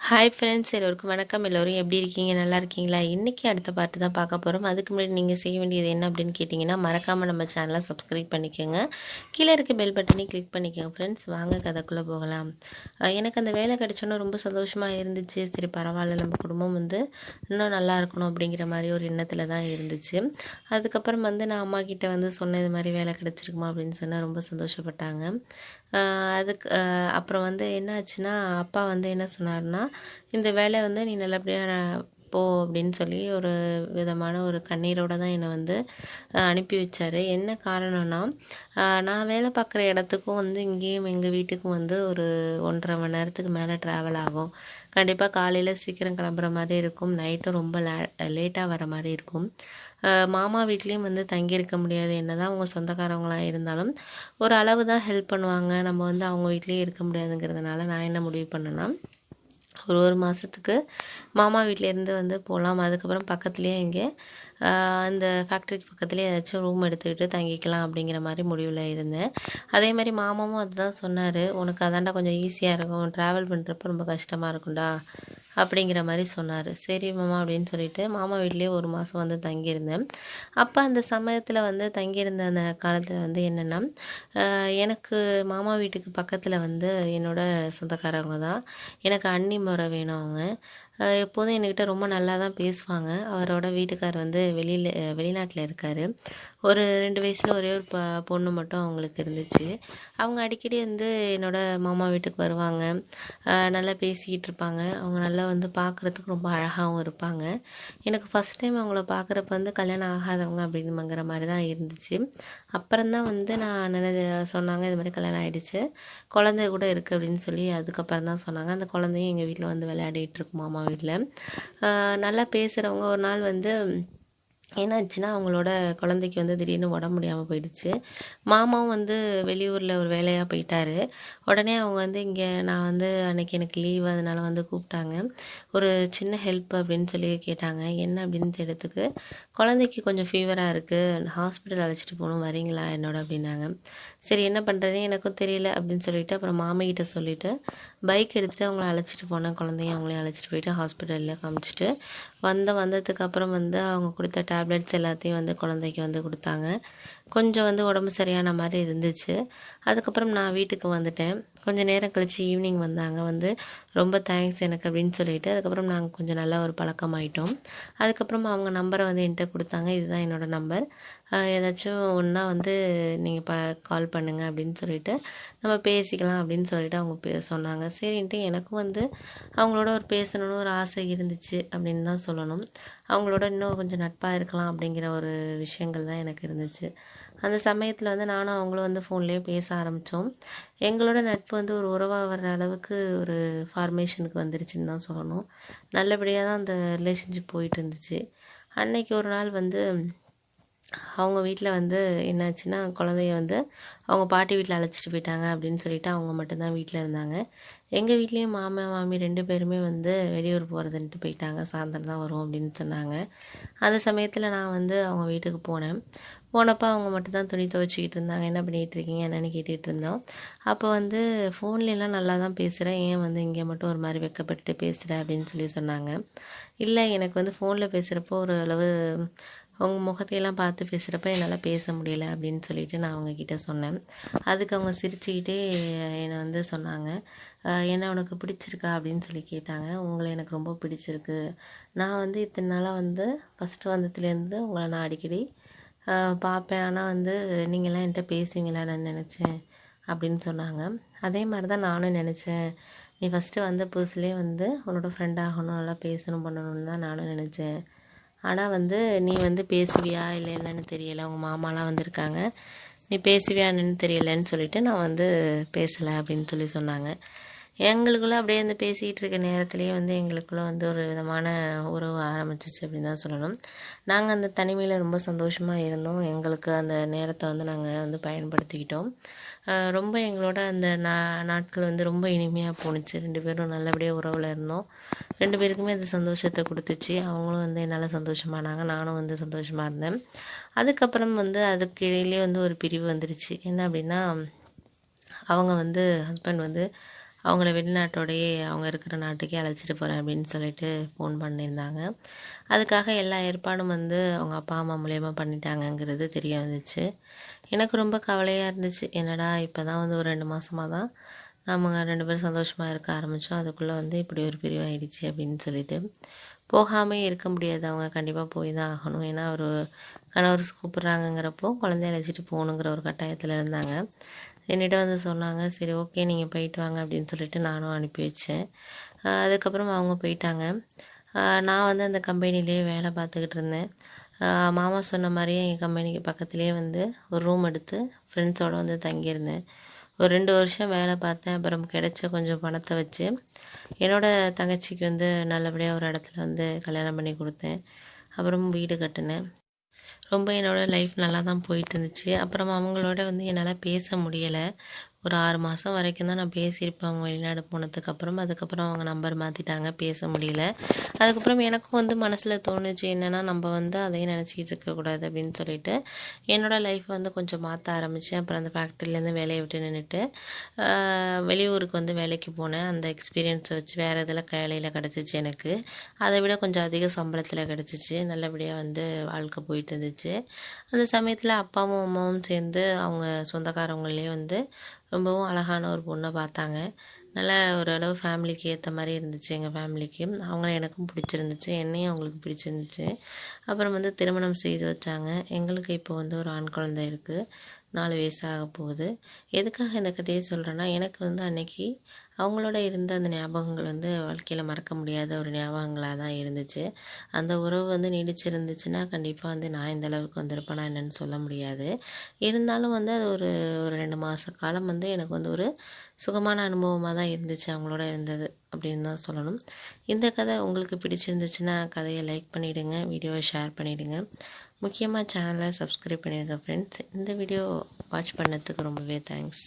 Hi friends, எல்லோருக்கும் வணக்கம். எல்லோரும் எப்படி இருக்கீங்க? நல்லா இருக்கீங்களா? இன்றைக்கி அடுத்த பாட்டு தான் பார்க்க போகிறோம். அதுக்கு முன்னாடி நீங்கள் செய்ய வேண்டியது என்ன அப்படின்னு கேட்டிங்கன்னா, மறக்காமல் நம்ம சேனலை சப்ஸ்கிரைப் பண்ணிக்கோங்க. கீழே இருக்க பெல் பட்டனையும் கிளிக் பண்ணிக்கோங்க. ஃப்ரெண்ட்ஸ், வாங்க கதைக்குள்ளே போகலாம். எனக்கு அந்த வேலை கிடைச்சோன்னா ரொம்ப சந்தோஷமாக இருந்துச்சு. சரி, பரவாயில்ல, நம்ம குடும்பம் இன்னும் நல்லா இருக்கணும் அப்படிங்கிற மாதிரி ஒரு எண்ணத்தில் தான் இருந்துச்சு. அதுக்கப்புறம் நான் அம்மா கிட்டே சொன்னேன், இது மாதிரி வேலை கிடச்சிருக்குமா அப்படின்னு சொன்னால் ரொம்ப சந்தோஷப்பட்டாங்க. அதுக்கு அப்புறம் என்ன ஆச்சுன்னா, அப்பா என்ன சொன்னார்னா, இந்த வேலை நீ நல்லபடியாக போ அப்படின்னு சொல்லி ஒரு விதமான ஒரு கண்ணீரோடு தான் என்னை அனுப்பி வச்சார். என்ன காரணம்னா, நான் வேலை பார்க்குற இடத்துக்கும் இங்கேயும் எங்கள் வீட்டுக்கும் ஒரு 1.5 மணி நேரத்துக்கு மேலே ட்ராவல் ஆகும். கண்டிப்பாக காலையில் சீக்கிரம் கிளம்புற மாதிரி இருக்கும், நைட்டும் ரொம்ப லேட்டாக வர மாதிரி இருக்கும். மாமா வீட்லேயும் தங்கியிருக்க முடியாது. என்ன தான் அவங்க சொந்தக்காரவங்களாக இருந்தாலும் ஒரு அளவு தான் ஹெல்ப் பண்ணுவாங்க. நம்ம அவங்க வீட்லேயே இருக்க முடியாதுங்கிறதுனால நான் என்ன முடிவு பண்ணேன்னா, ஒரு மாதத்துக்கு மாமா வீட்டிலேருந்து போகலாம். அதுக்கப்புறம் பக்கத்துலேயே இங்கே அந்த ஃபேக்ட்ரிக்கு பக்கத்துலேயே ஏதாச்சும் ரூம் எடுத்துக்கிட்டு தங்கிக்கலாம் அப்படிங்கிற மாதிரி முடிவில் இருந்தேன். அதே மாதிரி மாமாவும் அதுதான் சொன்னார், உனக்கு அதாண்டா கொஞ்சம் ஈஸியாக இருக்கும், ட்ராவல் பண்ணுறப்ப ரொம்ப கஷ்டமாக இருக்கும்டா அப்படிங்கிற மாதிரி சொன்னார். சரி மாமா அப்படின்னு சொல்லிட்டு மாமா வீட்லேயே ஒரு மாதம் தங்கியிருந்தேன். அப்போ அந்த சமயத்தில் தங்கியிருந்த அந்த காலத்தில் என்னென்னா, எனக்கு மாமா வீட்டுக்கு பக்கத்தில் என்னோட சொந்தக்காரவங்க தான். எனக்கு அண்ணி முறை வேணும் அவங்க. எப்போதும் என்கிட்ட ரொம்ப நல்லா தான் பேசுவாங்க. அவரோட வீட்டுக்கார் வெளிநாட்டில் இருக்கார். ஒரு 2 வயசில் ஒரே ஒரு பொண்ணு மட்டும் அவங்களுக்கு இருந்துச்சு. அவங்க அடிக்கடி என்னோட மாமா வீட்டுக்கு வருவாங்க. நல்லா பேசிக்கிட்டு இருப்பாங்க. அவங்க நல்லா பார்க்குறதுக்கு ரொம்ப அழகாகவும் இருப்பாங்க. எனக்கு ஃபஸ்ட் டைம் அவங்கள பார்க்குறப்ப கல்யாணம் ஆகாதவங்க அப்படிங்கிற மாதிரி தான் இருந்துச்சு. அப்புறம்தான் நான் சொன்னாங்க, இது மாதிரி கல்யாணம் ஆகிடுச்சு, குழந்தை கூட இருக்குது அப்படின்னு சொல்லி அதுக்கப்புறம் தான் சொன்னாங்க. அந்த குழந்தையும் எங்கள் வீட்டில் விளையாடிட்டு இருக்கு மாமா வீட்டில். நல்லா பேசுகிறவங்க ஒரு நாள் என்னாச்சுன்னா, அவங்களோட குழந்தைக்கு திடீர்னு உடம்பு முடியாமல் போயிடுச்சு. மாமாவும் வெளியூரில் ஒரு வேலையாக போயிட்டார். உடனே அவங்க இங்கே நான் அன்றைக்கி எனக்கு லீவ், அதனால் கூப்பிட்டாங்க. ஒரு சின்ன ஹெல்ப் அப்படின்னு சொல்லி கேட்டாங்க. என்ன அப்படின்னு தெரியறதுக்கு, குழந்தைக்கு கொஞ்சம் ஃபீவராக இருக்குது, ஹாஸ்பிட்டல் அழைச்சிட்டு போகணும், வரீங்களா என்னோட அப்படின்னாங்க. சரி, என்ன பண்ணுறதுன்னு எனக்கும் தெரியல அப்படின்னு சொல்லிவிட்டு அப்புறம் மாமிகிட்ட சொல்லிவிட்டு பைக் எடுத்துகிட்டு அவங்கள அழைச்சிட்டு போனேன். குழந்தைய அவங்களையும் அழைச்சிட்டு போயிட்டு ஹாஸ்பிட்டலில் காமிச்சிட்டு வந்ததுக்கு அப்புறம் அவங்க கொடுத்த டேப்லெட்ஸ் எல்லாத்தையும் குழந்தைக்கு கொடுத்தாங்க. கொஞ்சம் உடம்பு சரியான மாதிரி இருந்துச்சு. அதுக்கப்புறம் நான் வீட்டுக்கு வந்துட்டேன். கொஞ்சம் நேரம் கழித்து ஈவினிங் வந்தாங்க. ரொம்ப தேங்க்ஸ் எனக்கு அப்படின்னு சொல்லிட்டு அதுக்கப்புறம் நாங்கள் கொஞ்சம் நல்ல ஒரு பழக்கமாயிட்டோம். அதுக்கப்புறம் அவங்க நம்பரை என்கிட்ட கொடுத்தாங்க. இதுதான் என்னோடய நம்பர், ஏதாச்சும் ஒன்றா நீங்கள் கால் பண்ணுங்கள் அப்படின்னு சொல்லிட்டு நம்ம பேசிக்கலாம் அப்படின்னு சொல்லிட்டு அவங்க சொன்னாங்க. சரின்ட்டு எனக்கும் அவங்களோட ஒரு பேசணுன்னு ஒரு ஆசை இருந்துச்சு அப்படின்னு தான் சொல்லணும். அவங்களோட இன்னும் கொஞ்சம் நட்பாக இருக்கலாம் அப்படிங்கிற ஒரு விஷயங்கள் தான் எனக்கு இருந்துச்சு. அந்த சமயத்தில் நானும் அவங்களும் ஃபோன்லேயே பேச ஆரம்பித்தோம். எங்களோட நட்பு ஒரு உறவாக வர்ற அளவுக்கு ஒரு ஃபார்மேஷனுக்கு வந்துருச்சுன்னு தான் சொல்லணும். நல்லபடியாக தான் அந்த ரிலேஷன்ஷிப் போயிட்டு இருந்துச்சு. அன்னைக்கு ஒரு நாள் அவங்க வீட்டில் என்னாச்சுன்னா, குழந்தைய அவங்க பாட்டி வீட்டில் அழைச்சிட்டு போயிட்டாங்க அப்படின்னு சொல்லிட்டு அவங்க மட்டும்தான் வீட்டில் இருந்தாங்க. எங்கள் வீட்லேயும் மாமா மாமி 2 பேருமே வெளியூர் போகிறதுன்ட்டு போயிட்டாங்க, சாயந்தரம் தான் வரும் அப்படின்னு சொன்னாங்க. அந்த சமயத்தில் நான் அவங்க வீட்டுக்கு போனேன். போனப்போ அவங்க மட்டும்தான் துணி துவைச்சிக்கிட்டு இருந்தாங்க. என்ன பண்ணிகிட்டு இருக்கீங்க என்னென்னு கேட்டுகிட்டு இருந்தோம். அப்போ ஃபோன்லலாம் நல்லா தான் பேசுகிறேன், ஏன் இங்கே மட்டும் ஒரு மாதிரி வெட்கப்பட்டு பேசுகிறேன் அப்படின்னு சொல்லி சொன்னாங்க. இல்லை, எனக்கு ஃபோனில் பேசுகிறப்போ ஒரு அளவு அவங்க முகத்தையெல்லாம் பார்த்து பேசுகிறப்ப என்னால் பேச முடியல அப்படின்னு சொல்லிட்டு நான் அவங்கக்கிட்ட சொன்னேன். அதுக்கு அவங்க சிரிச்சுக்கிட்டே என்னை சொன்னாங்க, என்ன உனக்கு பிடிச்சிருக்கா அப்படின்னு சொல்லி கேட்டாங்க. உங்களை எனக்கு ரொம்ப பிடிச்சிருக்கு. நான் இத்தனை நாளாக ஃபஸ்ட்டு வந்ததுலேருந்து உங்களை நான் அடிக்கடி பார்ப்பேன். ஆனால் நீங்கள்லாம் என்கிட்ட பேசுவீங்களா நான் நினச்சேன் அப்படின்னு சொன்னாங்க. அதே மாதிரி தான் நானும் நினச்சேன். நீ ஃபஸ்ட்டு வந்த புதுசுலேயே உன்னோட ஃப்ரெண்ட் ஆகணும், நல்லா பேசணும் பண்ணணும்னு தான் நானும் நினச்சேன். ஆனால் நீ பேசுவியா இல்லை என்னன்னு தெரியலை, உங்கள் மாமாலாம் வந்திருக்காங்க, நீ பேசுவியா என்னன்னு தெரியலைன்னு சொல்லிவிட்டு நான் பேசலை அப்படின்னு சொல்லி சொன்னாங்க. எங்களுக்குள்ளே அப்படியே பேசிகிட்டு இருக்க நேரத்துலேயே எங்களுக்குள்ளே ஒரு விதமான உறவு ஆரம்பிச்சிச்சு அப்படின்னு தான் சொல்லணும். நாங்கள் அந்த தனிமையில் ரொம்ப சந்தோஷமாக இருந்தோம். எங்களுக்கு அந்த நேரத்தை நாங்கள் பயன்படுத்திக்கிட்டோம். ரொம்ப எங்களோட அந்த நாட்கள் ரொம்ப இனிமையாக போணுச்சு. 2 பேரும் நல்லபடியாக உறவில் இருந்தோம். 2 பேருக்குமே அது சந்தோஷத்தை கொடுத்துச்சு. அவங்களும் என்னால் சந்தோஷமானாங்க, நானும் சந்தோஷமாக இருந்தேன். அதுக்கப்புறம் அதுக்கு இடையிலே ஒரு பிரிவு வந்துருச்சு. என்ன அப்படின்னா, அவங்க ஹஸ்பண்ட் அவங்கள வெளிநாட்டோடையே அவங்க இருக்கிற நாட்டுக்கே அழைச்சிட்டு போகிறேன் அப்படின்னு சொல்லிட்டு ஃபோன் பண்ணியிருந்தாங்க. அதுக்காக எல்லா ஏற்பாடும் வந்து அவங்க அப்பா அம்மா மூலியமாக பண்ணிட்டாங்கங்கிறது தெரிய வந்துச்சு. எனக்கு ரொம்ப கவலையாக இருந்துச்சு. என்னடா இப்போ தான் வந்து ஒரு 2 மாதமாக தான் நம்ம 2 பேரும் சந்தோஷமாக இருக்க ஆரம்பித்தோம். அதுக்குள்ளே வந்து இப்படி ஒரு பிரிவாயிடுச்சு அப்படின்னு சொல்லிட்டு. போகாமே இருக்க முடியாது. அவங்க கண்டிப்பாக போய் தான் ஆகணும். ஏன்னா ஒரு கணவர் கூப்பிட்றாங்கங்கிறப்போ குழந்தைய அழைச்சிட்டு போகணுங்கிற ஒரு கட்டாயத்தில் இருந்தாங்க. என்னிட்ட வந்து சொன்னாங்க. சரி ஓகே நீங்கள் போயிட்டு வாங்க அப்படின்னு சொல்லிட்டு நானும் அனுப்பி வச்சேன். அதுக்கப்புறம் அவங்க போயிட்டாங்க. நான் வந்து அந்த கம்பெனிலேயே வேலை பார்த்துக்கிட்டு இருந்தேன். மாமா சொன்ன மாதிரியே எங்கள் கம்பெனிக்கு பக்கத்துலேயே வந்து ஒரு ரூம் எடுத்து ஃப்ரெண்ட்ஸோடு வந்து தங்கியிருந்தேன். ஒரு 2 வருஷம் வேலை பார்த்தேன். அப்புறம் கிடைச்ச கொஞ்சம் பணத்தை வச்சு என்னோடய தங்கச்சிக்கு வந்து நல்லபடியாக ஒரு இடத்துல வந்து கல்யாணம் பண்ணி கொடுத்தேன். அப்புறம் வீடு கட்டினேன். ரொம்ப என்னோடய லைஃப் நல்லா தான் போயிட்டு இருந்துச்சு. அப்புறம் அவங்களோட வந்து என்னால் பேச முடியலை. ஒரு 6 மாதம் வரைக்கும் தான் நான் பேசியிருப்பேன் அவங்க வெளிநாடு போனதுக்கப்புறம். அதுக்கப்புறம் அவங்க நம்பர் மாற்றிட்டாங்க, பேச முடியல. அதுக்கப்புறம் எனக்கும் வந்து மனசில் தோணுச்சு, என்னென்னா நம்ம வந்து அதையும் நினச்சிக்கிட்டு இருக்கக்கூடாது அப்படின்னு சொல்லிட்டு என்னோடய லைஃப் வந்து கொஞ்சம் மாற்ற ஆரம்பித்தேன். அப்புறம் அந்த ஃபேக்ட்ரிலேருந்து வேலையை விட்டு நின்றுட்டு வெளியூருக்கு வந்து வேலைக்கு போனேன். அந்த எக்ஸ்பீரியன்ஸை வச்சு வேறு இதில் வேலையில் கிடச்சிச்சு எனக்கு. அதை விட கொஞ்சம் அதிக சம்பளத்தில் கிடச்சிச்சு. நல்லபடியாக வந்து வாழ்க்கை போயிட்டு இருந்துச்சு. அந்த சமயத்தில் அப்பாவும் அம்மாவும் சேர்ந்து அவங்க சொந்தக்காரவங்களே வந்து ரொம்பவும் அழகான ஒரு பொண்ணை பார்த்தாங்க. நல்லா ஓரளவு ஃபேமிலிக்கு ஏற்ற மாதிரி இருந்துச்சு எங்கள் ஃபேமிலிக்கு. அவங்கள எனக்கும் பிடிச்சிருந்துச்சு, என்னையும் அவங்களுக்கு பிடிச்சிருந்துச்சு. அப்புறம் வந்து திருமணம் செய்து வச்சாங்க. எங்களுக்கு இப்போ வந்து ஒரு ஆண் குழந்தை இருக்குது. 4 வயசு ஆக போகுது. எதுக்காக இந்த கதையை சொல்கிறேன்னா, எனக்கு வந்து அன்னைக்கு அவங்களோட இருந்த அந்த ஞாபகங்கள் வந்து வாழ்க்கையில் மறக்க முடியாத ஒரு ஞாபகங்களாக தான் இருந்துச்சு. அந்த உறவு வந்து நீடிச்சிருந்துச்சுன்னா கண்டிப்பாக வந்து நான் இந்த அளவுக்கு வந்திருப்பேனா என்னன்னு சொல்ல முடியாது. இருந்தாலும் வந்து அது ஒரு ஒரு 2 மாத காலம் வந்து எனக்கு வந்து ஒரு சுகமான அனுபவமாக தான் இருந்துச்சு அவங்களோட இருந்தது அப்படின்னு தான் சொல்லணும். இந்த கதை உங்களுக்கு பிடிச்சிருந்துச்சுன்னா கதையை லைக் பண்ணிவிடுங்க, வீடியோவை ஷேர் பண்ணிவிடுங்க. முக்கியமாக சேனலை சப்ஸ்கிரைப் பண்ணிடுங்க ஃப்ரெண்ட்ஸ். இந்த வீடியோ வாட்ச் பண்ணதுக்கு ரொம்பவே தேங்க்ஸ்.